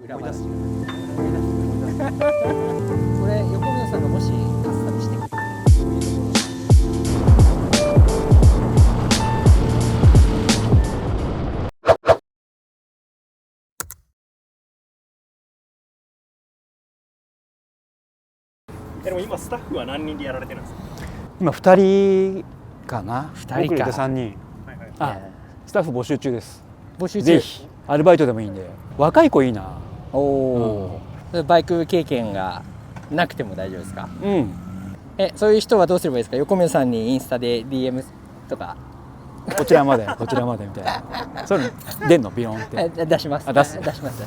裏話。これ横溝さんがもしカスタムしてくれる。でも今スタッフは何人でやられてるんですか？今2人かな。2人か。僕入れて3人。はいはい。あ、スタッフ募集中です。募集中。ぜひアルバイトでもいいんで。若い子いいな。おお、バイク経験がなくても大丈夫ですか？うん。そういう人はどうすればいいですか？横溝さんにインスタで DM とかこちらまでこちらまでみたいな。そういうの出んのビヨンって。出します。あ、出す。出します。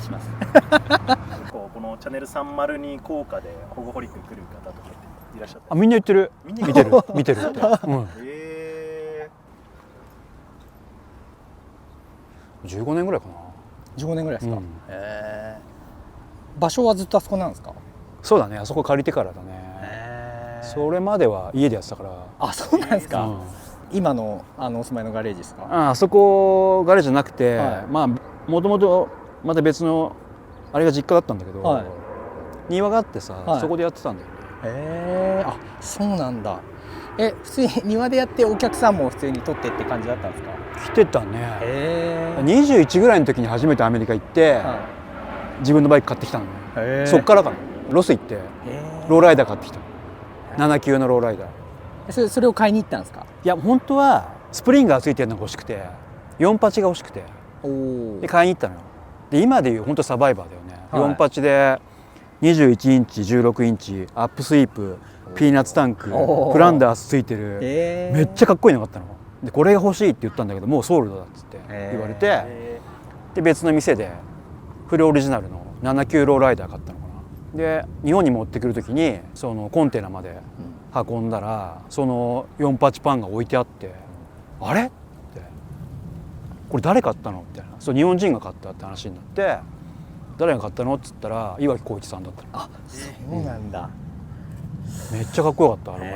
このチャンネル302効果で保護ホリック来る方とかいらっしゃったあ、みんな言ってる。みんな見てる見てるって。うん。15年ぐらいかな。15年ぐらいですか？うん場所はずっとあそこなんですか？そうだね。あそこ借りてからだね。それまでは家でやってたから。あ、そうなんですか。うん今のお住まいのガレージですか？あそこガレージじゃなくて、はい、まあもともとまた別のあれが実家だったんだけど、はい、庭があってさ、はい、そこでやってたんだよね。あ、そうなんだ。普通に庭でやってお客さんも普通に撮ってって感じだったんですか？来てたね。21ぐらいの時に初めてアメリカ行って、はい、自分のバイク買ってきたのね。そっからかな。ロス行ってローライダー買ってきた。79のローライダー。それを買いに行ったんですか？いや本当はスプリンガーついてるのが欲しくて、48が欲しくて、で買いに行ったのよ。で今でいう本当サバイバーだよね。はい、48で21インチ16インチアップスイープピーナッツタンクフランダースついてる、めっちゃかっこいいのがあったの。でこれが欲しいって言ったんだけど、もうソールドだっつって言われて、で別の店でフルオリジナルの79ローライダー買ったのかな。で日本に持ってくる時にそのコンテナまで運んだら、その48パンが置いてあって、あれってこれ誰買ったのみたいな。そう日本人が買ったって話になって、誰が買ったのっつったら岩城浩一さんだったの。あ、そうなんだ。めっちゃかっこよかったあのバ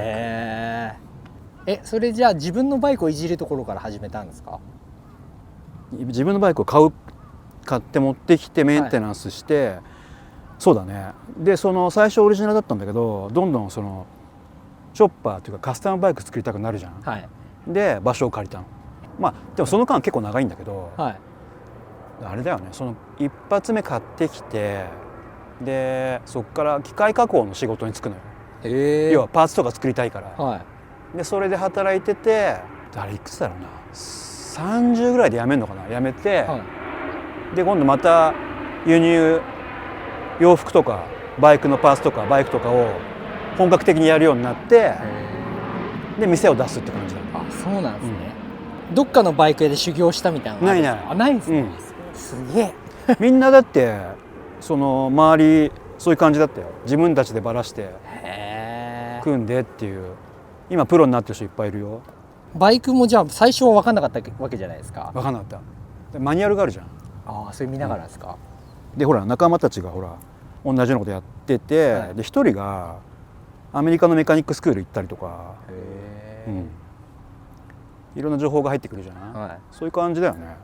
イク。それじゃあ自分のバイクをいじるところから始めたんですか？自分のバイクを買って持ってきてメンテナンスして、はい、そうだね。でその最初オリジナルだったんだけど、どんどんそのチョッパーというかカスタムバイク作りたくなるじゃん。はい、で場所を借りたの。まあでもその間結構長いんだけど、はい、あれだよね。その一発目買ってきて、でそこから機械加工の仕事に就くのよ。要はパーツとか作りたいから。はい、でそれで働いてて、あれいくつだろうな、30ぐらいで辞めるのかな。辞めて、はい、で今度また輸入洋服とかバイクのパーツとかバイクとかを本格的にやるようになって、で店を出すって感じだ。あ、そうなんですね。どっかのバイク屋で修行したみたいなのないない。あ、ないんですね。すげえ。みんなだってその周りそういう感じだったよ。自分たちでバラして組んでっていう。今プロになってる人いっぱいいるよ。バイクもじゃあ最初は分かんなかったわけじゃないですか？分かんなかった。マニュアルがあるじゃん。ああ、それ見ながらですか？でほら仲間たちがほら同じようなことやってて、はい、で一人がアメリカのメカニックスクール行ったりとか、いろんな情報が入ってくるじゃない、はい、そういう感じだよね。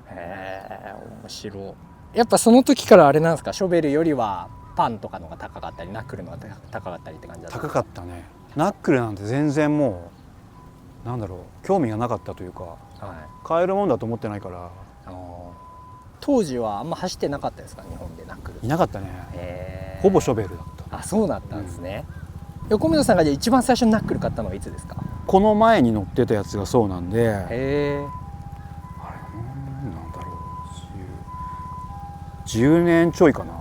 面白い。やっぱその時からあれなんですか？ショベルよりはパンとかのが高かったり、ナックルのが高かったりって感じだった？高かったね。ナックルなんて全然もうなんだろう、興味がなかったというか、はい、買えるもんだと思ってないから。当時はあんま走ってなかったですか？日本でナックルいなかったね。ほぼショベルだった。あ、そうだったんですね。横溝さんがじゃあ一番最初にナックル買ったのはいつですか？この前に乗ってたやつがそうなんで、あれなんだろう、10年ちょいかな。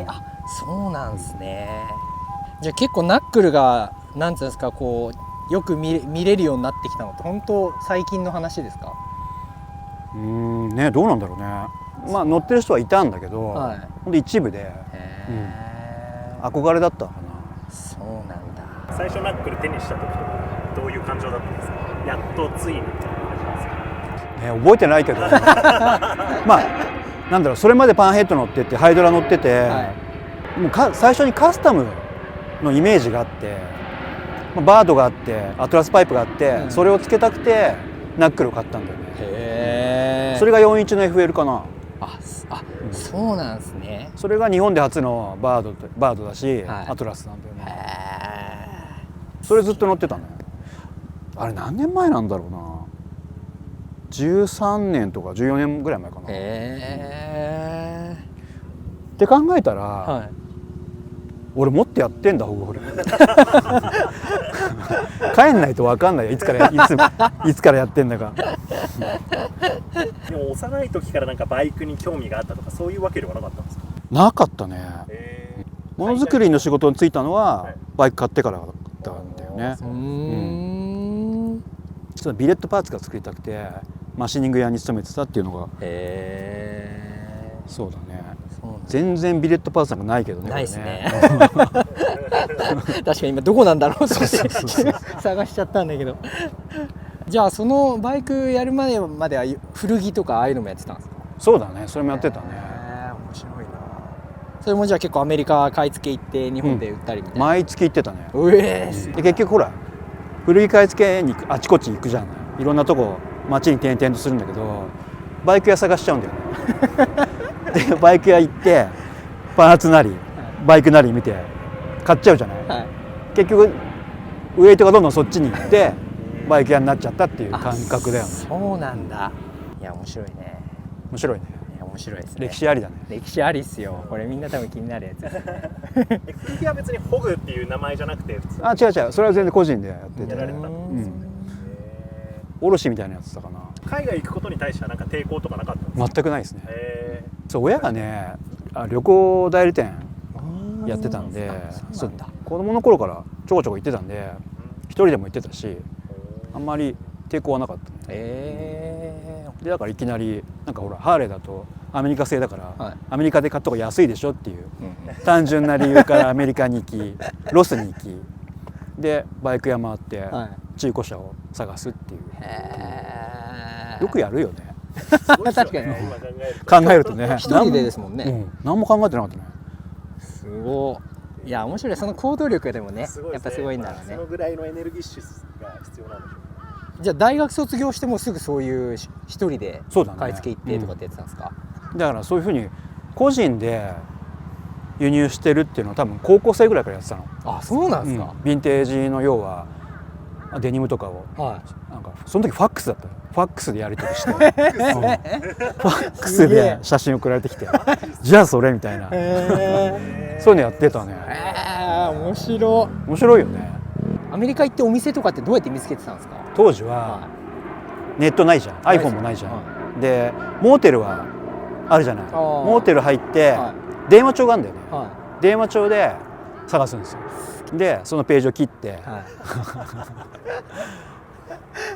あ、そうなんですね。じゃあ結構ナックルがなんていうんですか、こうよく見れるようになってきたのって本当最近の話ですか？ね、どうなんだろうね。まあ乗ってる人はいたんだけど、はい、ほんと一部で、憧れだったかな。そうなんだ。最初ナックル手にした時とかどういう感情だったんですか？やっとついにみたいな感じなんですか？覚えてないけどまあなんだろう、それまでパンヘッド乗っててハイドラ乗ってて、はい、もう最初にカスタムのイメージがあって、バードがあってアトラスパイプがあって、それをつけたくてナックルを買ったんだよね。それが41の FL かな。そうなんですね。それが日本で初のバードだし、はいアトラスなんだよね。へそれずっと乗ってたのよ。あれ何年前なんだろうな、13年とか14年ぐらい前かな。えって考えたら、はい俺もっとやってんだ、ホグホリック帰んないと分かんないよ、いつからやってんだか。でも幼い時からなんかバイクに興味があったとかそういうわけではなかったんですか？なかったね。ものづくりの仕事に就いたのは、はいバイク買ってからだったんだよね。ちょっとビレットパーツが作りたくてマシニング屋に勤めてたっていうのが。そうだね。全然ビレットパーツなんかないけどね。ないですね。確かに今どこなんだろうと思って探しちゃったんだけど。じゃあそのバイクやるまでは古着とかああいうのもやってたんですか？そうだね、それもやってたね。面白いな。それもじゃあ結構アメリカ買い付け行って日本で売ったりみたいな。毎月行ってたね。で結局ほら古着買い付けにあちこち行くじゃない。いろんなとこ街に転々とするんだけど、バイク屋探しちゃうんだよね。でバイク屋行ってパーツなりバイクなり見て買っちゃうじゃない、はい、結局ウエイトがどんどんそっちに行ってバイク屋になっちゃったっていう感覚だよね。そうなんだ。いや面白いね。面白いね。面白いですね。歴史ありだね。歴史ありっすよ。これみんな多分気になるやつですね。古着は別にホグっていう名前じゃなくて普通。あ、違う違う、それは全然個人でやっててやられてた。卸みたいなやつだかな。海外行くことに対してはなんか抵抗とかなかったんですか？全くないですね。そう、親がね旅行代理店やってたんで、そう子供の頃からちょこちょこ行ってたんで、一人でも行ってたし、あんまり抵抗はなかったね。でだからいきなりなんかほらハーレーだとアメリカ製だから、はい、アメリカで買った方が安いでしょっていう単純な理由からアメリカに行きロスに行きでバイク屋回って中古車を探すっていう、よくやるよね。確かに考えるとね、一人でですもんね。何も考えてなかったね。すごい。いや面白い。その行動力でもねやっぱすごいんだろうね。そのぐらいのエネルギッシュが必要なんでしょう。じゃあ大学卒業してもすぐそういう一人で買い付け行ってとかってやってたんですか？だからそういうふうに個人で輸入してるっていうのは多分高校生ぐらいからやってたの。あ、そうなんですか。ヴィンテージの要はデニムとかを、はい、なんかその時ファックスだったの。ファックスでやり取りしてファックスで写真送られてきてじゃあそれみたいな、そういうのやってたね。面白い。面白いよね。アメリカ行ってお店とかってどうやって見つけてたんですか？当時はネットないじゃん、iPhone もないじゃん、でモーテルはあるじゃない。モーテル入って電話帳があるんだよね、電話帳で探すんですよ。でそのページを切って、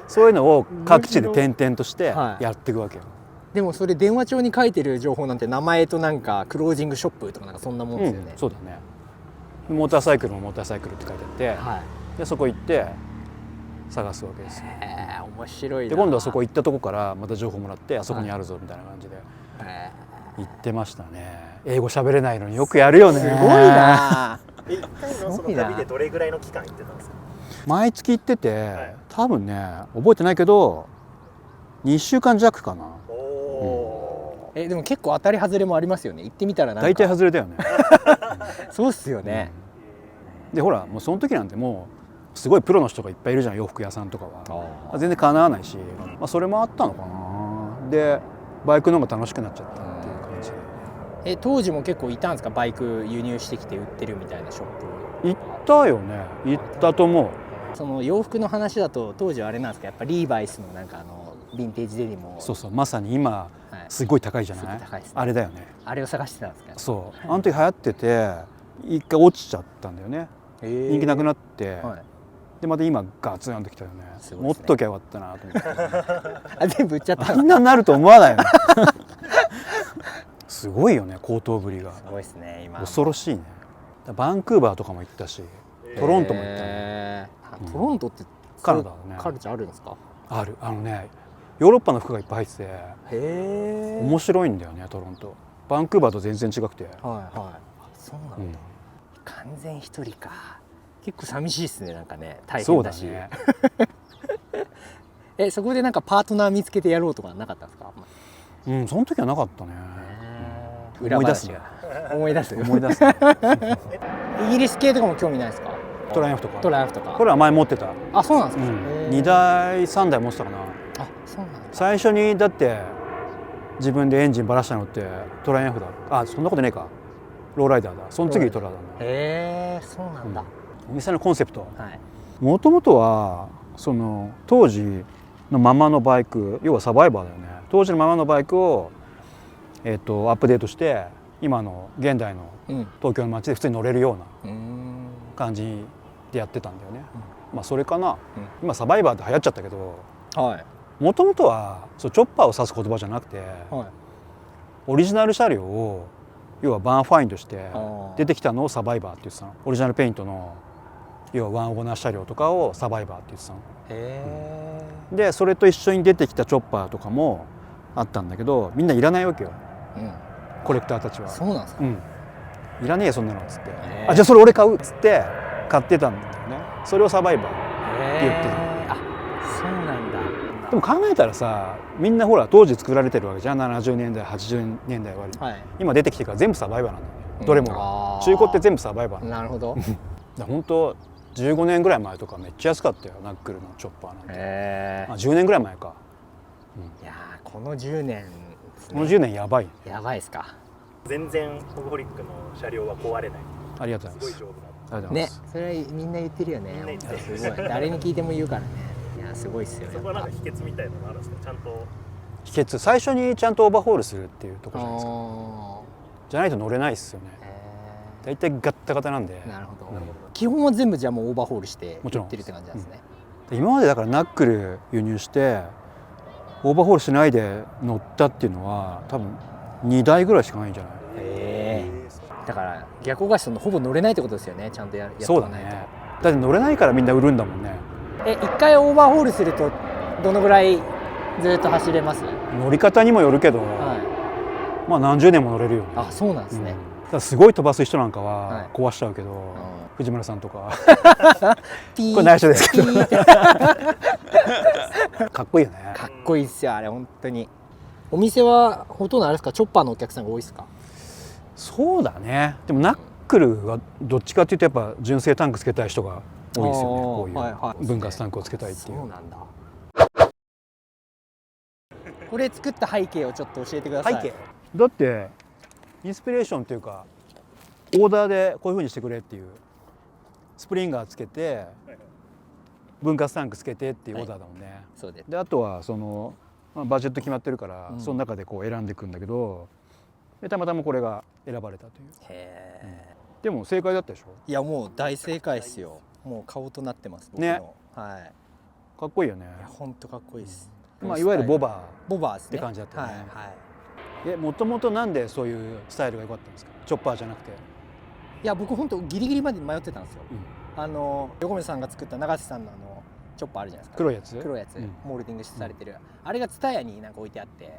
そういうのを各地で転々としてやっていくわけよ。でもそれ電話帳に書いてる情報なんて名前となんかクロージングショップとかなんかそんなもんですよね。そうだね。モーターサイクルもモーターサイクルって書いてあって、でそこ行って探すわけですよ。面白いな。で今度はそこ行ったとこからまた情報もらってあそこにあるぞみたいな感じで行ってましたね。英語喋れないのによくやるよね。すごいな。1回のその旅でどれぐらいの期間行ってたんですか？毎月行ってて、多分ね覚えてないけど2週間弱かな。でも結構当たり外れもありますよね。行ってみたらなんか大体外れだよね。そうっすよね。でほらもうその時なんてもうすごいプロの人がいっぱいいるじゃん、洋服屋さんとかは。全然かなわないし、それもあったのかな。でバイクの方が楽しくなっちゃったっていう感じで。当時も結構いたんですか？バイク輸入してきて売ってるみたいなショップ。行ったよね。行ったと思う。その洋服の話だと当時はあれなんですか？やっぱリーバイスのなんかヴィンテージデニムを。そうそう、まさに今すごい高いじゃない、あれだよね。あれを探してたんですか？そう、あの時流行ってて一回落ちちゃったんだよね。人気なくなって、でまた今ガツンときたよね。持っときゃよかったなと思って全部売っちゃった。あんなになると思わないよね。すごいよね、高騰ぶりが。すごいですね今。恐ろしいね。バンクーバーとかも行ったし、トロントも行ったね。トロントってカナダだね。カルチャーあるんですか？ある。ね、ヨーロッパの服がいっぱい入ってて面白いんだよね、トロント。バンクーバーと全然違くて。そうなんだ。完全一人か。結構寂しいですね、なんかね。大変だし。そうだね。そこでなんかパートナー見つけてやろうとかなかったんですか？うん、その時はなかったね。裏話が思い出す思い出す。イギリス系とかも興味ないですか？トライアンフとか。トライアンフとか。これは前持ってた。あ、そうなんですか。2台3台持ってたかな。あ、そうなんだ。最初にだって自分でエンジンばらしたのってトライアンフだ。あ、そんなことねえか。ローライダーだ。その次トラだな。へえ、そうなんだ。お店のコンセプト。はい。もともとはその当時のままのバイク、要はサバイバーだよね。当時のままのバイクをアップデートして今の現代の東京の街で普通に乗れるような感じでやってたんだよね。まあそれかな。今サバイバーって流行っちゃったけど、もともとはそうチョッパーを指す言葉じゃなくて、オリジナル車両を要はバーンファインとして出てきたのをサバイバーって言ってたの。オリジナルペイントの要はワンオーナー車両とかをサバイバーって言ってたの。でそれと一緒に出てきたチョッパーとかもあったんだけど、みんないらないわけよ、コレクターたちは。そうなんですか。いらねえよそんなのっつって、あ、じゃあそれ俺買うっつって買ってたんだよね。それをサバイバーって言ってる。あ、そうなんだ。でも考えたらさ、みんなほら当時作られてるわけじゃん。70年代80年代は、今出てきてから全部サバイバーなんだよね、どれもが。中古って全部サバイバーなるほど。本当15年ぐらい前とかめっちゃ安かったよ、ナックルのチョッパーなんて。10年ぐらい前か。いやー、この10年、この10年やばい。やばいですか。全然ホグホリックの車両は壊れない。ありがとうございます。すごい丈夫ありがとうございねます。、それみんな言ってるよね。すごい。誰に聞いても言うからね。いや、すごいっすよね。そこはなんか秘訣みたいなのあるんですか？ちゃんと秘訣、最初にちゃんとオーバーホールするっていうところじゃないですか。じゃないと乗れないですよね。大体ガッタガタなんで。なるほど。基本は全部じゃあもうオーバーホールしてもちろん売ってるって感じなんですね。今までだからナックル輸入してオーバーホールしないで乗ったっていうのは多分2台ぐらいしかないんじゃない？だから逆オガシさんのほぼ乗れないってことですよね。ちゃんとやってそうだね。だって乗れないからみんな売るんだもんね。一回オーバーホールするとどのぐらいずっと走れます？乗り方にもよるけど、まあ何十年も乗れるよね。あ、そうなんですね。だからすごい飛ばす人なんかは壊しちゃうけど、藤村さんとかこれ内緒ですけどかっこいいよね。かっこいいっすよあれ本当に。お店はほとんどあれですか、チョッパーのお客さんが多いですか？そうだね。でもナックルはどっちかっていうとやっぱ純正タンクつけたい人が多いですよね。こういう分割タンクをつけたいっていう。そうなんだ。これ作った背景をちょっと教えてください。背景だってインスピレーションっていうかオーダーでこういう風にしてくれっていう、スプリンガーつけて分割タンクつけてっていうオーダーだもんね。そうです。であとはその、バジェット決まってるから、その中でこう選んでいくんだけど、でたまたまこれが選ばれたという。でも正解だったでしょ？いやもう大正解ですよ。もう顔となってます僕の。ね。はい。かっこいいよね。本当かっこいいです。まあいわゆるボバーって感じだったね。はいはい。もともとなんでそういうスタイルが良かったんですか？チョッパーじゃなくて。いや僕本当ギリギリまで迷ってたんですよ。横溝さんが作った永瀬さんのチョッパーあるじゃないですか。黒いやつ、モールディングされてる、あれがツタヤになんか置いてあって、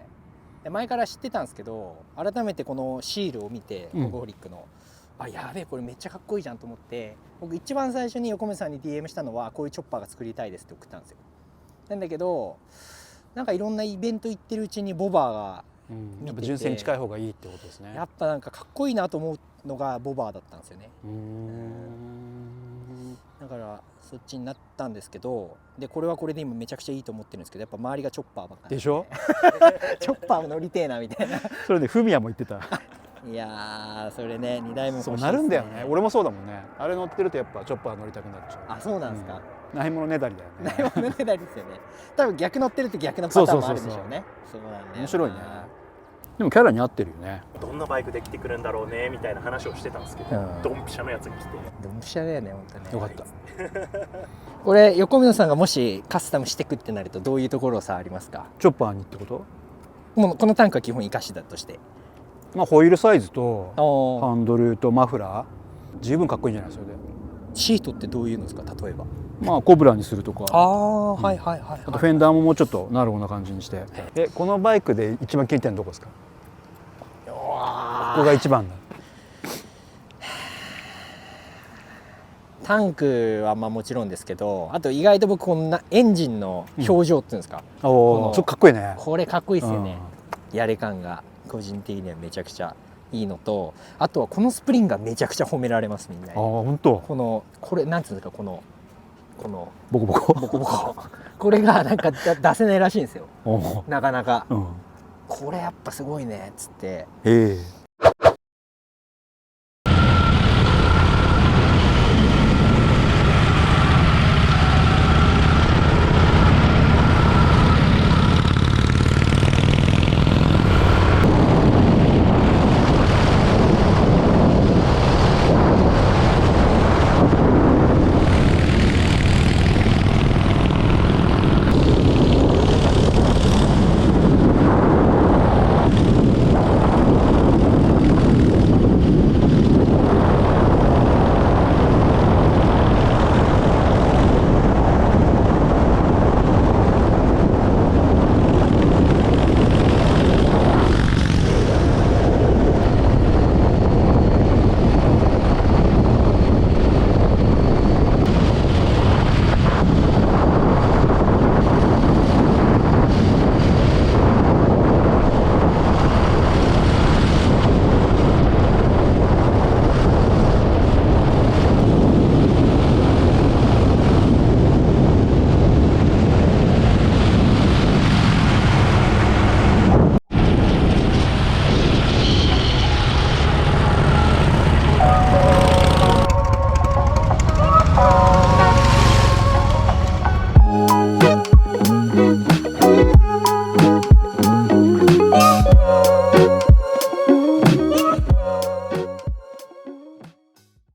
前から知ってたんですけど、改めてこのシールを見てホグホリックの、あ、やべえこれめっちゃかっこいいじゃんと思って、僕一番最初に横溝さんに DM したのはこういうチョッパーが作りたいですって送ったんですよ。なんだけどなんかいろんなイベント行ってるうちにボバーがやっぱ純正に近い方がいいってことですね。やっぱなんかかっこいいなと思うのがボバーだったんですよね。だからそっちになったんですけど、でこれはこれで今めちゃくちゃいいと思ってるんですけど、やっぱ周りがチョッパーばっかりでしょチョッパー乗りてえなみたいなそれでフミヤも言ってたいやーそれね2台も欲しいですね。そうなるんだよね。俺もそうだもんね。あれ乗ってるとやっぱチョッパー乗りたくなっちゃう。あ、そうなんですか。ないものねだりだよね。ないものねだりですよね。多分逆乗ってると逆のパターンもあるでしょうね。そうなんだよ。面白いね。でもキャラに合ってるよね。どんなバイクできてくるんだろうねみたいな話をしてたんですけど、ドンピシャのやつに来て、ドンピシャだよね本当ね。よかったこれ横溝さんがもしカスタムしてくってなるとどういうところさありますか？チョッパーにってこと？もうこのタンクは基本生かしだとして、まあホイールサイズとハンドルとマフラー十分かっこいいんじゃない？それでシートってどういうのですか？例えばまあコブラにするとか、はいはいはい、あとフェンダーももうちょっとナローな感じにして。このバイクで一番気に入ってるのどこですか？ここが一番だ。タンクはまあもちろんですけど、あと意外と僕こんなエンジンの表情っていうんですか、おお、それかっこいいね。これかっこいいですよね。やれ感が個人的にはめちゃくちゃいいのと、あとはこのスプリンがめちゃくちゃ褒められますみんなに。本当。これなんつうんですか、このボコボコボコボコこれがなんか出せないらしいんですよなかなか、これやっぱすごいねっつって。